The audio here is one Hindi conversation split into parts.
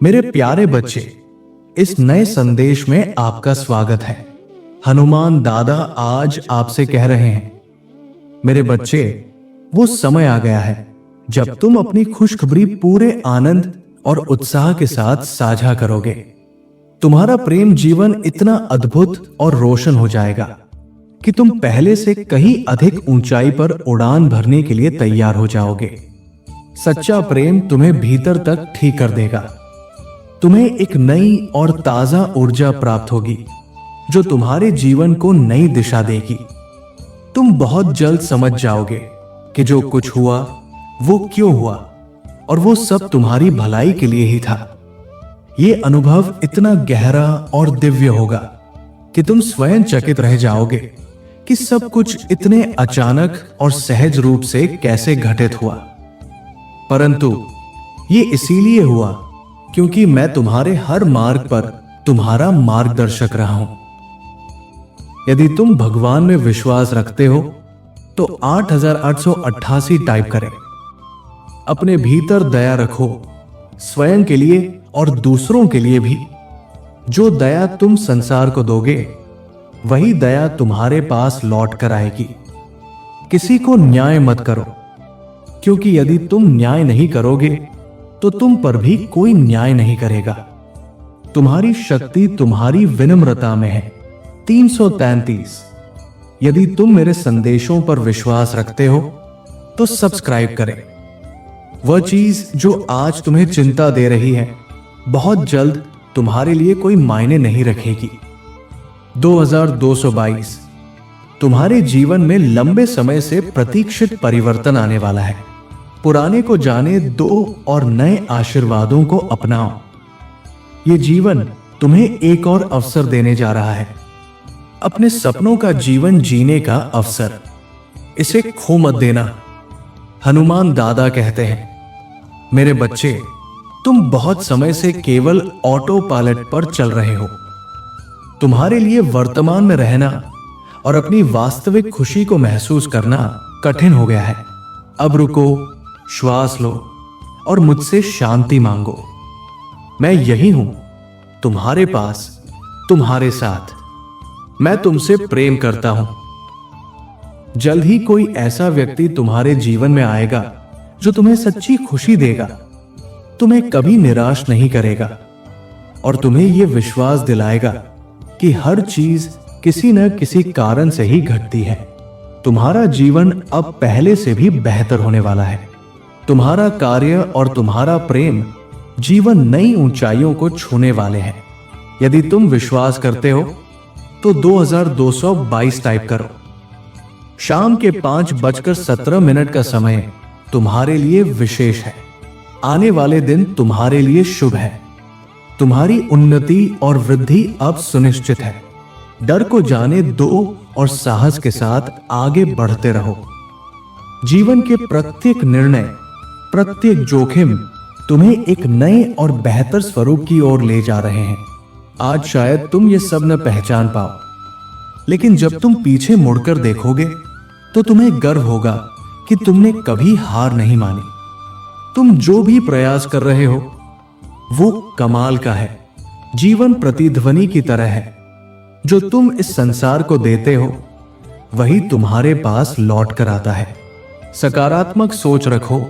मेरे प्यारे बच्चे, इस नए संदेश में आपका स्वागत है। हनुमान दादा आज आपसे कह रहे हैं, मेरे बच्चे, वो समय आ गया है जब तुम अपनी खुशखबरी पूरे आनंद और उत्साह के साथ साझा करोगे। तुम्हारा प्रेम जीवन इतना अद्भुत और रोशन हो जाएगा कि तुम पहले से कहीं अधिक ऊंचाई पर उड़ान भरने के लिए तैयार हो जाओगे। सच्चा प्रेम तुम्हें भीतर तक ठीक कर देगा। तुम्हें एक नई और ताजा ऊर्जा प्राप्त होगी जो तुम्हारे जीवन को नई दिशा देगी। तुम बहुत जल्द समझ जाओगे कि जो कुछ हुआ वो क्यों हुआ और वो सब तुम्हारी भलाई के लिए ही था। ये अनुभव इतना गहरा और दिव्य होगा कि तुम स्वयं चकित रह जाओगे कि सब कुछ इतने अचानक और सहज रूप से कैसे घटित हुआ। परंतु ये इसीलिए हुआ क्योंकि मैं तुम्हारे हर मार्ग पर तुम्हारा मार्गदर्शक रहा हूं। यदि तुम भगवान में विश्वास रखते हो तो 8888 टाइप करें। अपने भीतर दया रखो, स्वयं के लिए और दूसरों के लिए भी। जो दया तुम संसार को दोगे वही दया तुम्हारे पास लौट कर आएगी। किसी को न्याय मत करो, क्योंकि यदि तुम न्याय नहीं करोगे तो तुम पर भी कोई न्याय नहीं करेगा। तुम्हारी शक्ति तुम्हारी विनम्रता में है। 333। यदि तुम मेरे संदेशों पर विश्वास रखते हो तो सब्सक्राइब करें। वह चीज जो आज तुम्हें चिंता दे रही है बहुत जल्द तुम्हारे लिए कोई मायने नहीं रखेगी। 2222। तुम्हारे जीवन में लंबे समय से प्रतीक्षित परिवर्तन आने वाला है। पुराने को जाने दो और नए आशीर्वादों को अपनाओ। ये जीवन तुम्हें एक और अवसर देने जा रहा है, अपने सपनों का जीवन जीने का अवसर। इसे खो मत देना। हनुमान दादा कहते हैं, मेरे बच्चे, तुम बहुत समय से केवल ऑटो पायलट पर चल रहे हो। तुम्हारे लिए वर्तमान में रहना और अपनी वास्तविक खुशी को महसूस करना कठिन हो गया है। अब रुको, श्वास लो और मुझसे शांति मांगो। मैं यही हूं, तुम्हारे पास, तुम्हारे साथ। मैं तुमसे प्रेम करता हूं। जल्द ही कोई ऐसा व्यक्ति तुम्हारे जीवन में आएगा जो तुम्हें सच्ची खुशी देगा, तुम्हें कभी निराश नहीं करेगा और तुम्हें यह विश्वास दिलाएगा कि हर चीज किसी न किसी कारण से ही घटती है। तुम्हारा जीवन अब पहले से भी बेहतर होने वाला है। तुम्हारा कार्य और तुम्हारा प्रेम जीवन नई ऊंचाइयों को छूने वाले हैं। यदि तुम विश्वास करते हो तो 2222 टाइप करो। शाम के 5:17 का समय तुम्हारे लिए विशेष है। आने वाले दिन तुम्हारे लिए शुभ है। तुम्हारी उन्नति और वृद्धि अब सुनिश्चित है। डर को जाने दो और साहस के साथ आगे बढ़ते रहो। जीवन के प्रत्येक निर्णय, प्रत्येक जोखिम तुम्हें एक नए और बेहतर स्वरूप की ओर ले जा रहे हैं। आज शायद तुम ये सब न पहचान पाओ, लेकिन जब तुम पीछे मुड़कर देखोगे तो तुम्हें गर्व होगा कि तुमने कभी हार नहीं मानी। तुम जो भी प्रयास कर रहे हो वो कमाल का है। जीवन प्रतिध्वनि की तरह है। जो तुम इस संसार को देते हो वही तुम्हारे पास लौट कर आता है। सकारात्मक सोच रखो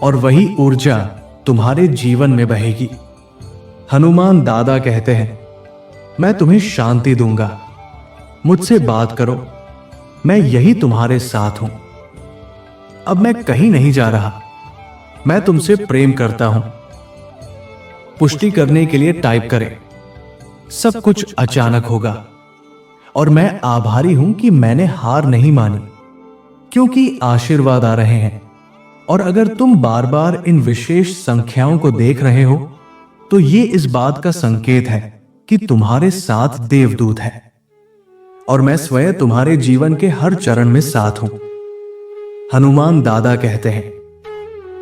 और वही ऊर्जा तुम्हारे जीवन में बहेगी। हनुमान दादा कहते हैं, मैं तुम्हें शांति दूंगा। मुझसे बात करो, मैं यही तुम्हारे साथ हूं। अब मैं कहीं नहीं जा रहा। मैं तुमसे प्रेम करता हूं। पुष्टि करने के लिए टाइप करें। सब कुछ अचानक होगा और मैं आभारी हूं कि मैंने हार नहीं मानी, क्योंकि आशीर्वाद आ रहे हैं। और अगर तुम बार बार इन विशेष संख्याओं को देख रहे हो तो ये इस बात का संकेत है कि तुम्हारे साथ देवदूत है और मैं स्वयं तुम्हारे जीवन के हर चरण में साथ हूं। हनुमान दादा कहते हैं,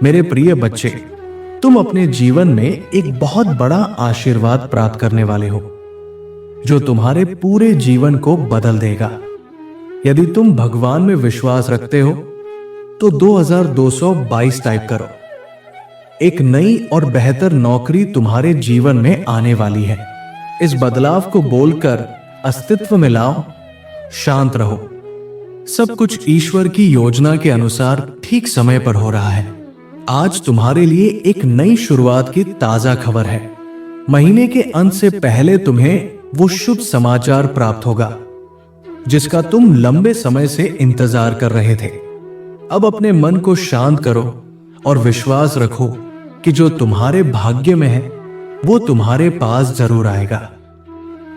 मेरे प्रिय बच्चे, तुम अपने जीवन में एक बहुत बड़ा आशीर्वाद प्राप्त करने वाले हो जो तुम्हारे पूरे जीवन को बदल देगा। यदि तुम भगवान में विश्वास रखते हो तो 2222 टाइप करो। एक नई और बेहतर नौकरी तुम्हारे जीवन में आने वाली है। इस बदलाव को बोलकर अस्तित्व में लाओ। शांत रहो। सब कुछ ईश्वर की योजना के अनुसार ठीक समय पर हो रहा है। आज तुम्हारे लिए एक नई शुरुआत की ताजा खबर है। महीने के अंत से पहले तुम्हें वो शुभ समाचार प्राप्त होगा जिसका तुम लंबे समय से इंतजार कर रहे थे। अब अपने मन को शांत करो और विश्वास रखो कि जो तुम्हारे भाग्य में है वो तुम्हारे पास जरूर आएगा।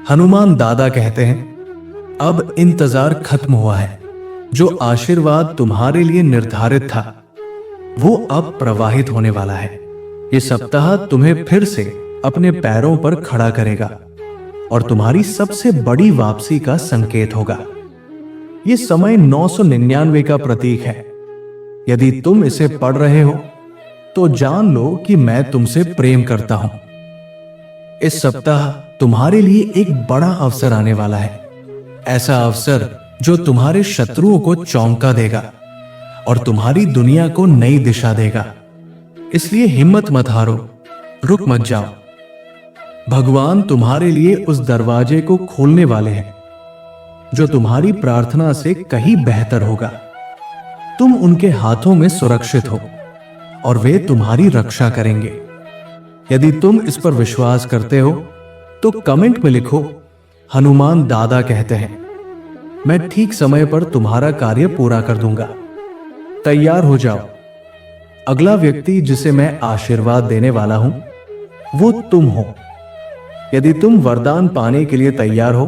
हनुमान दादा कहते हैं, अब इंतजार खत्म हुआ है। जो आशीर्वाद तुम्हारे लिए निर्धारित था वो अब प्रवाहित होने वाला है। ये सप्ताह तुम्हें फिर से अपने पैरों पर खड़ा करेगा और तुम्हारी सबसे बड़ी वापसी का संकेत होगा। ये समय 999 का प्रतीक है। यदि तुम इसे पढ़ रहे हो तो जान लो कि मैं तुमसे प्रेम करता हूं। इस सप्ताह तुम्हारे लिए एक बड़ा अवसर आने वाला है। ऐसा अवसर जो तुम्हारे शत्रुओं को चौंका देगा और तुम्हारी दुनिया को नई दिशा देगा। इसलिए हिम्मत मत हारो, रुक मत जाओ। भगवान तुम्हारे लिए उस दरवाजे को खोलने वाले हैं जो तुम्हारी प्रार्थना से कहीं बेहतर होगा। तुम उनके हाथों में सुरक्षित हो और वे तुम्हारी रक्षा करेंगे। यदि तुम इस पर विश्वास करते हो तो कमेंट में लिखो, हनुमान दादा कहते हैं, मैं ठीक समय पर तुम्हारा कार्य पूरा कर दूंगा। तैयार हो जाओ। अगला व्यक्ति जिसे मैं आशीर्वाद देने वाला हूं वो तुम हो। यदि तुम वरदान पाने के लिए तैयार हो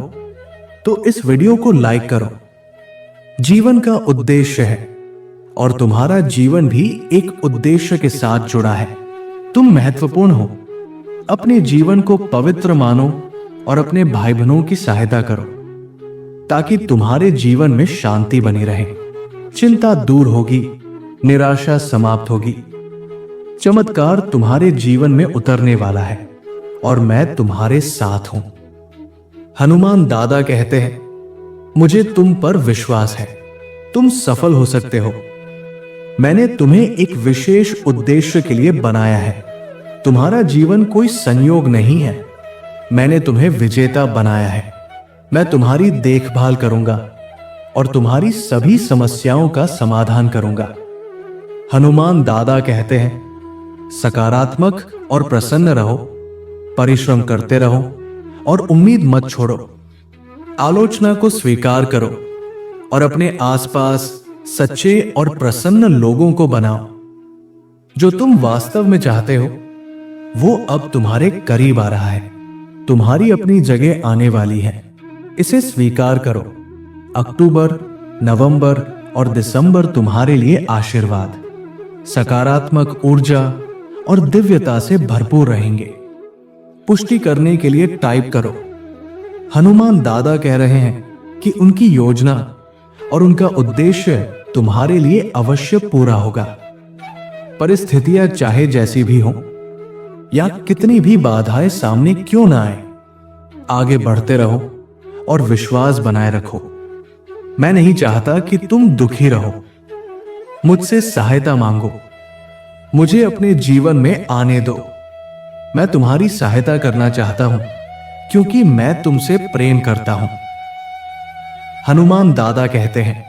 तो इस वीडियो को लाइक करो। जीवन का उद्देश्य है और तुम्हारा जीवन भी एक उद्देश्य के साथ जुड़ा है। तुम महत्वपूर्ण हो। अपने जीवन को पवित्र मानो और अपने भाई बहनों की सहायता करो ताकि तुम्हारे जीवन में शांति बनी रहे। चिंता दूर होगी, निराशा समाप्त होगी। चमत्कार तुम्हारे जीवन में उतरने वाला है और मैं तुम्हारे साथ हूं। हनुमान दादा कहते हैं, मुझे तुम पर विश्वास है। तुम सफल हो सकते हो। मैंने तुम्हें एक विशेष उद्देश्य के लिए बनाया है। तुम्हारा जीवन कोई संयोग नहीं है। मैंने तुम्हें विजेता बनाया है। मैं तुम्हारी देखभाल करूंगा और तुम्हारी सभी समस्याओं का समाधान करूंगा। हनुमान दादा कहते हैं, सकारात्मक और प्रसन्न रहो, परिश्रम करते रहो और उम्मीद मत छोड़ो। आलोचना को स्वीकार करो और अपने आसपास सच्चे और प्रसन्न लोगों को बनाओ। जो तुम वास्तव में चाहते हो वो अब तुम्हारे करीब आ रहा है। तुम्हारी अपनी जगह आने वाली है। इसे स्वीकार करो। अक्टूबर, नवंबर और दिसंबर तुम्हारे लिए आशीर्वाद, सकारात्मक ऊर्जा और दिव्यता से भरपूर रहेंगे। पुष्टि करने के लिए टाइप करो, हनुमान दादा कह रहे हैं कि उनकी योजना और उनका उद्देश्य तुम्हारे लिए अवश्य पूरा होगा। परिस्थितियां चाहे जैसी भी हों या कितनी भी बाधाएं सामने क्यों ना आए, आगे बढ़ते रहो और विश्वास बनाए रखो। मैं नहीं चाहता कि तुम दुखी रहो। मुझसे सहायता मांगो। मुझे अपने जीवन में आने दो। मैं तुम्हारी सहायता करना चाहता हूं क्योंकि मैं तुमसे प्रेम करता हूं। हनुमान दादा कहते हैं,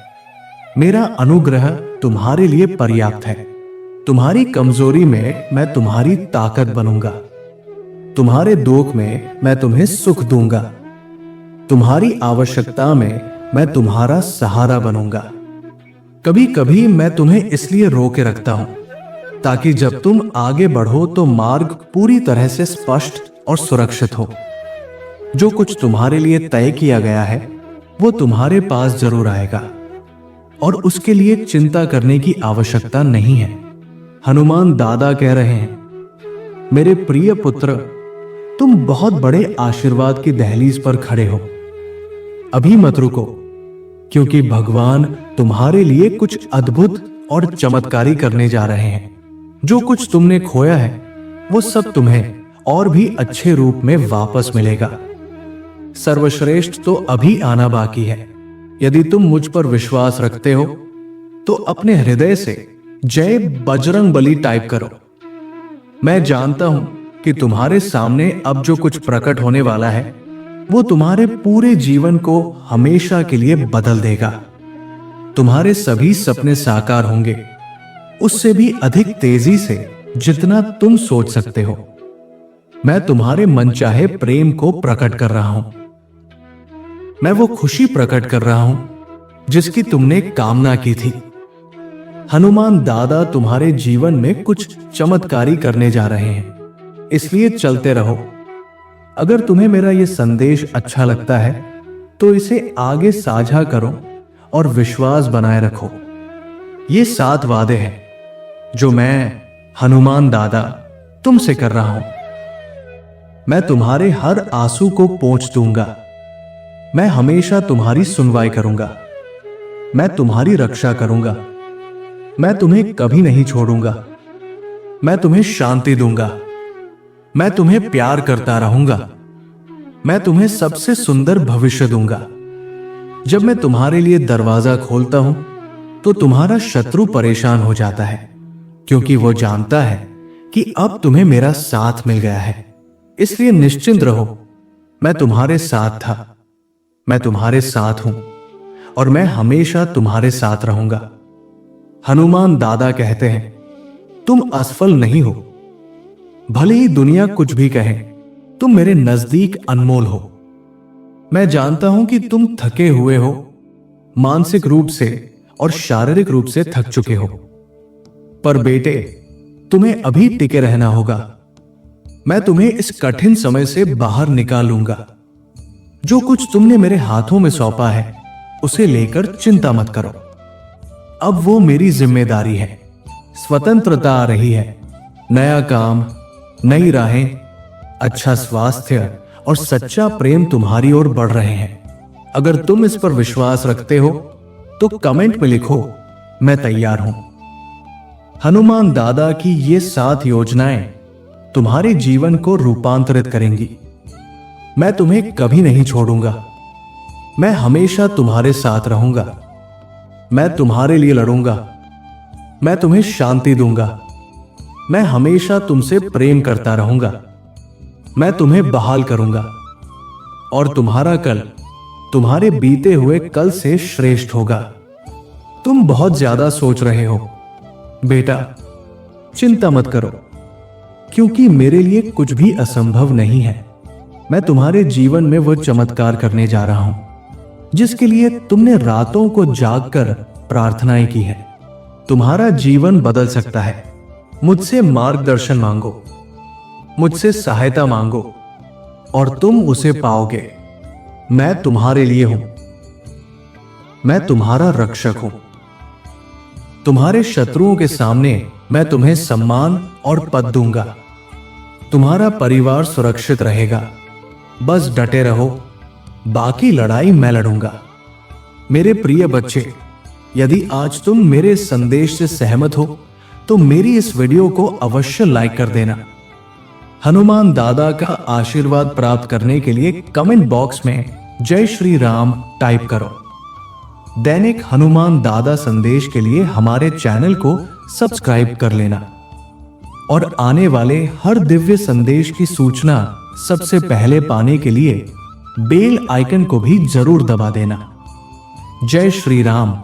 मेरा अनुग्रह तुम्हारे लिए पर्याप्त है। तुम्हारी कमजोरी में मैं तुम्हारी ताकत बनूंगा। तुम्हारे दुख में मैं तुम्हें सुख दूंगा। तुम्हारी आवश्यकता में मैं तुम्हारा सहारा बनूंगा। कभी कभी मैं तुम्हें इसलिए रोके रखता हूं ताकि जब तुम आगे बढ़ो तो मार्ग पूरी तरह से स्पष्ट और सुरक्षित हो। जो कुछ तुम्हारे लिए तय किया गया है वो तुम्हारे पास जरूर आएगा और उसके लिए चिंता करने की आवश्यकता नहीं है। हनुमान दादा कह रहे हैं, मेरे प्रिय पुत्र, तुम बहुत बड़े आशीर्वाद की दहलीज पर खड़े हो। अभी मत रुको, क्योंकि भगवान तुम्हारे लिए कुछ अद्भुत और चमत्कारी करने जा रहे हैं। जो कुछ तुमने खोया है वो सब तुम्हें और भी अच्छे रूप में वापस मिलेगा। सर्वश्रेष्ठ तो अभी आना बाकी है। यदि तुम मुझ पर विश्वास रखते हो तो अपने हृदय से जय बजरंग बली टाइप करो। मैं जानता हूं कि तुम्हारे सामने अब जो कुछ प्रकट होने वाला है वो तुम्हारे पूरे जीवन को हमेशा के लिए बदल देगा। तुम्हारे सभी सपने साकार होंगे, उससे भी अधिक तेजी से जितना तुम सोच सकते हो। मैं तुम्हारे मनचाहे प्रेम को प्रकट कर रहा हूं। मैं वो खुशी प्रकट कर रहा हूं जिसकी तुमने कामना की थी। हनुमान दादा तुम्हारे जीवन में कुछ चमत्कारी करने जा रहे हैं, इसलिए चलते रहो। अगर तुम्हें मेरा यह संदेश अच्छा लगता है तो इसे आगे साझा करो और विश्वास बनाए रखो। ये 7 वादे हैं जो मैं हनुमान दादा तुमसे कर रहा हूं। मैं तुम्हारे हर आंसू को पोंछ दूंगा। मैं हमेशा तुम्हारी सुनवाई करूंगा। मैं तुम्हारी रक्षा करूंगा। मैं तुम्हें कभी नहीं छोड़ूंगा। मैं तुम्हें शांति दूंगा। मैं तुम्हें प्यार करता रहूंगा। मैं तुम्हें सबसे सुंदर भविष्य दूंगा। जब मैं तुम्हारे लिए दरवाजा खोलता हूं तो तुम्हारा शत्रु परेशान हो जाता है, क्योंकि वो जानता है कि अब तुम्हें मेरा साथ मिल गया है। इसलिए निश्चिंत रहो, मैं तुम्हारे साथ था, मैं तुम्हारे साथ हूं और मैं हमेशा तुम्हारे साथ रहूंगा। हनुमान दादा कहते हैं, तुम असफल नहीं हो। भले ही दुनिया कुछ भी कहे, तुम मेरे नजदीक अनमोल हो। मैं जानता हूं कि तुम थके हुए हो, मानसिक रूप से और शारीरिक रूप से थक चुके हो, पर बेटे तुम्हें अभी टिके रहना होगा। मैं तुम्हें इस कठिन समय से बाहर निकालूंगा। जो कुछ तुमने मेरे हाथों में सौंपा है उसे लेकर चिंता मत करो। अब वो मेरी जिम्मेदारी है। स्वतंत्रता आ रही है, नया काम, नई राहें, अच्छा स्वास्थ्य और सच्चा प्रेम तुम्हारी ओर बढ़ रहे हैं। अगर तुम इस पर विश्वास रखते हो तो कमेंट में लिखो, मैं तैयार हूं। हनुमान दादा की ये 7 योजनाएं तुम्हारे जीवन को रूपांतरित करेंगी। मैं तुम्हें कभी नहीं छोड़ूंगा। मैं हमेशा तुम्हारे साथ रहूंगा। मैं तुम्हारे लिए लड़ूंगा। मैं तुम्हें शांति दूंगा। मैं हमेशा तुमसे प्रेम करता रहूंगा। मैं तुम्हें बहाल करूंगा और तुम्हारा कल तुम्हारे बीते हुए कल से श्रेष्ठ होगा। तुम बहुत ज्यादा सोच रहे हो बेटा, चिंता मत करो, क्योंकि मेरे लिए कुछ भी असंभव नहीं है। मैं तुम्हारे जीवन में वो चमत्कार करने जा रहा हूं जिसके लिए तुमने रातों को जागकर प्रार्थनाएं की है। तुम्हारा जीवन बदल सकता है। मुझसे मार्गदर्शन मांगो, मुझसे सहायता मांगो और तुम उसे पाओगे। मैं तुम्हारे लिए हूं। मैं तुम्हारा रक्षक हूं। तुम्हारे शत्रुओं के सामने मैं तुम्हें सम्मान और पद दूंगा। तुम्हारा परिवार सुरक्षित रहेगा। बस डटे रहो, बाकी लड़ाई मैं लड़ूंगा। मेरे प्रिय बच्चे, यदि आज तुम मेरे संदेश से सहमत हो तो मेरी इस वीडियो को अवश्य लाइक कर देना। हनुमान दादा का आशीर्वाद प्राप्त करने के लिए कमेंट बॉक्स में जय श्री राम टाइप करो। दैनिक हनुमान दादा संदेश के लिए हमारे चैनल को सब्सक्राइब कर लेना और आने वाले हर दिव्य संदेश की सूचना सबसे पहले पाने के लिए बेल आइकन को भी जरूर दबा देना। जय श्री राम।